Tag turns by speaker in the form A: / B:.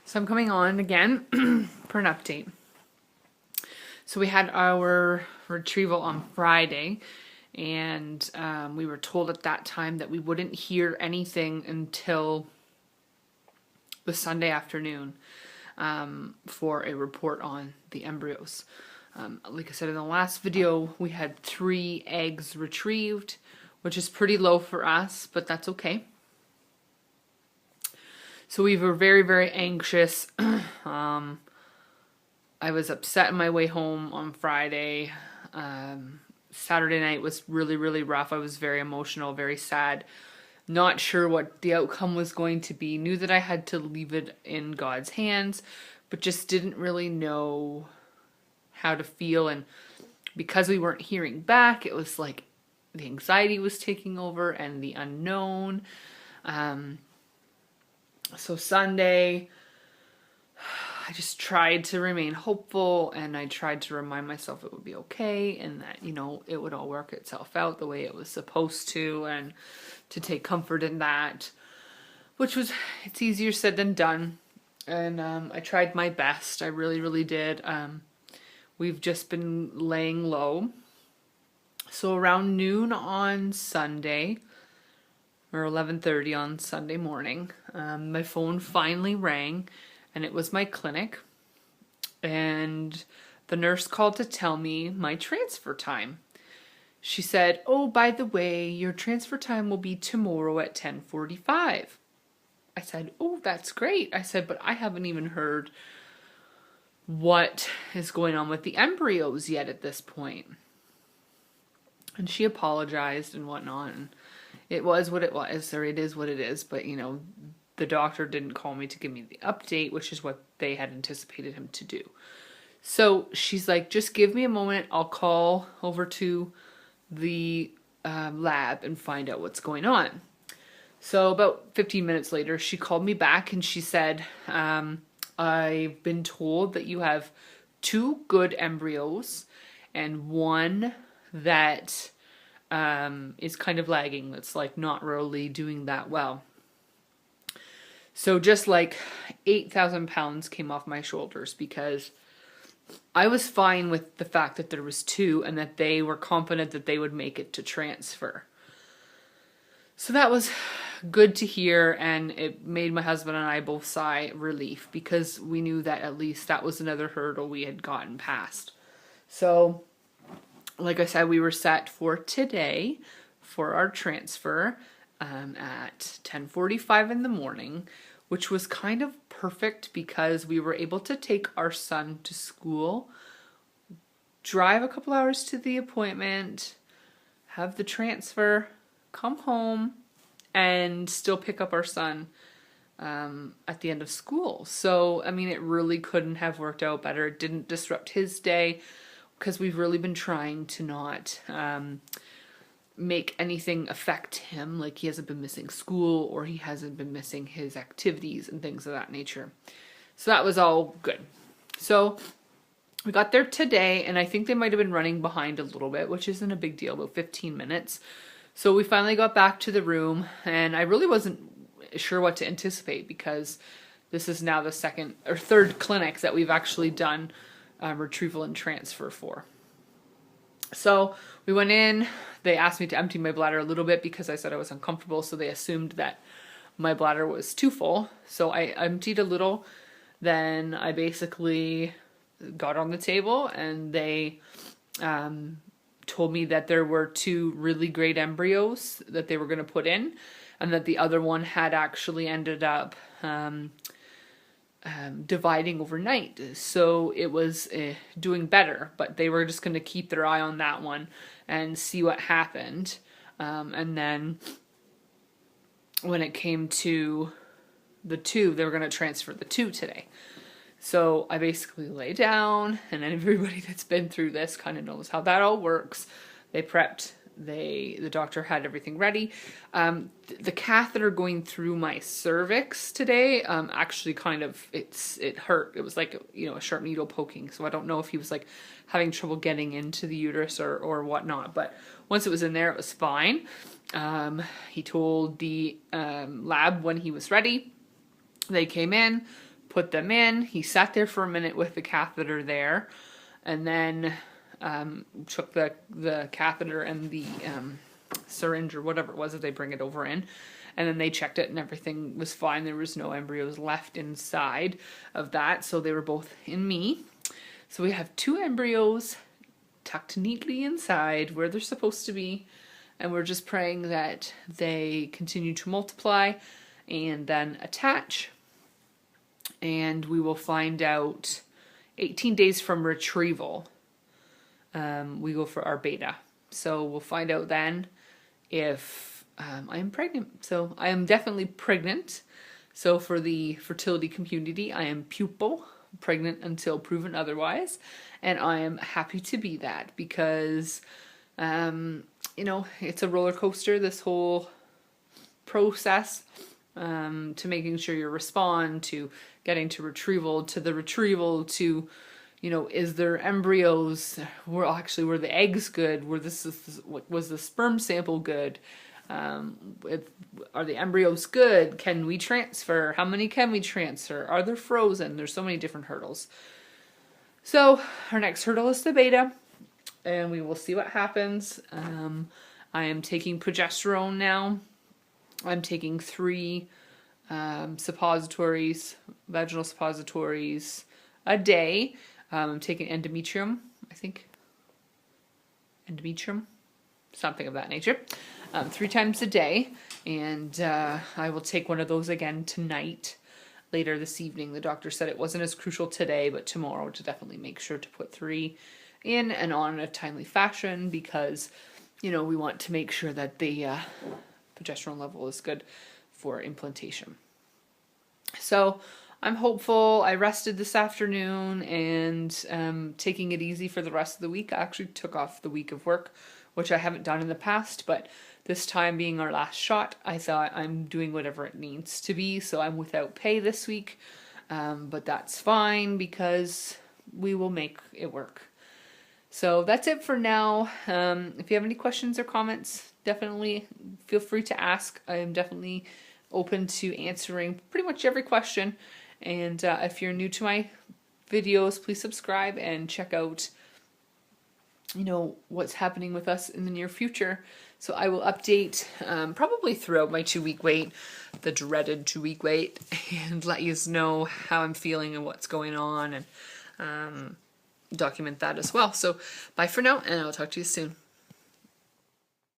A: So I'm coming on again for an update. So we had our retrieval on Friday, and we were told at that time that we wouldn't hear anything until the Sunday afternoon for a report on the embryos. Like I said in the last video, we had 3 eggs retrieved, which is pretty low for us, but that's okay. So we were very, very anxious. I was upset on my way home on Friday. Saturday night was really, really rough. I was very emotional, very sad. Not sure what the outcome was going to be. Knew that I had to leave it in God's hands, but just didn't really know how to feel. And because we weren't hearing back, it was like the anxiety was taking over and the unknown. So Sunday, I just tried to remain hopeful, and I tried to remind myself it would be okay and that, it would all work itself out the way it was supposed to, and to take comfort in that, it's easier said than done. And I tried my best. I really, really did. We've just been laying low. So around noon on Sunday, or 11:30 on Sunday morning, my phone finally rang, and it was my clinic, and the nurse called to tell me my transfer time. She said, "Oh, by the way, your transfer time will be tomorrow at 10:45. I said, "Oh, that's great." I said, "But I haven't even heard what is going on with the embryos yet at this point." And she apologized and whatnot, and it was what it was, or it is what it is. But, the doctor didn't call me to give me the update, which is what they had anticipated him to do. So she's like, "Just give me a moment. I'll call over to the lab and find out what's going on." So about 15 minutes later, she called me back and she said, "I've been told that you have 2 good embryos and 1 that is kind of lagging, that's like not really doing that well." So just like 8,000 pounds came off my shoulders, because I was fine with the fact that there was 2 and that they were confident that they would make it to transfer. So that was good to hear, and it made my husband and I both sigh relief, because we knew that at least that was another hurdle we had gotten past. So like I said, we were set for today for our transfer at 10:45 in the morning, which was kind of perfect because we were able to take our son to school, drive a couple hours to the appointment, have the transfer, come home, and still pick up our son at the end of school. So, it really couldn't have worked out better. It didn't disrupt his day, because we've really been trying to not make anything affect him. Like, he hasn't been missing school, or he hasn't been missing his activities and things of that nature. So that was all good. So we got there today, and I think they might have been running behind a little bit, which isn't a big deal, about 15 minutes. So we finally got back to the room, and I really wasn't sure what to anticipate, because this is now the 2nd or 3rd clinic that we've actually done retrieval and transfer for. So we went in. They asked me to empty my bladder a little bit because I said I was uncomfortable, so they assumed that my bladder was too full. So I emptied a little. Then I basically got on the table, and they told me that there were 2 really great embryos that they were going to put in, and that the other one had actually ended up dividing overnight. So it was doing better, but they were just going to keep their eye on that one and see what happened. And then when it came to the 2, they were going to transfer the 2 today. So I basically lay down, and everybody that's been through this kind of knows how that all works. They prepped. The doctor had everything ready. The catheter going through my cervix today, actually kind of, it hurt. It was like, a sharp needle poking. So I don't know if he was like having trouble getting into the uterus or whatnot. But once it was in there, it was fine. He told the lab when he was ready. They came in, put them in. He sat there for a minute with the catheter there, and then took the catheter and the syringe or whatever it was that they bring it over in, and then they checked it and everything was fine. There was no embryos left inside of that, so they were both in me. So we have 2 embryos tucked neatly inside where they're supposed to be, and we're just praying that they continue to multiply and then attach, and we will find out 18 days from retrieval. We go for our beta, so we'll find out then if I am pregnant. So I am definitely pregnant. So for the fertility community, I am pupil, pregnant until proven otherwise, and I am happy to be that because you know, it's a roller coaster, this whole process, to making sure you respond, to getting to retrieval, to the retrieval, to, you know, is there embryos? Were the eggs good? Was the sperm sample good? Are the embryos good? Can we transfer? How many can we transfer? Are they frozen? There's so many different hurdles. So our next hurdle is the beta, and we will see what happens. I am taking progesterone now. I'm taking 3 suppositories, vaginal suppositories a day. I'm taking endometrium, I think. Endometrium, something of that nature. 3 times a day, and I will take one of those again tonight, later this evening. The doctor said it wasn't as crucial today, but tomorrow to definitely make sure to put 3 in and on in a timely fashion, because, you know, we want to make sure that the progesterone level is good for implantation. So I'm hopeful. I rested this afternoon and taking it easy for the rest of the week. I actually took off the week of work, which I haven't done in the past, but this time being our last shot, I thought I'm doing whatever it needs to be. So I'm without pay this week, but that's fine because we will make it work. So that's it for now. If you have any questions or comments, definitely feel free to ask. I am definitely open to answering pretty much every question. And if you're new to my videos, please subscribe and check out, you know, what's happening with us in the near future. So I will update probably throughout my 2-week wait, the dreaded 2-week wait, and let you know how I'm feeling and what's going on, and document that as well. So bye for now, and I'll talk to you soon.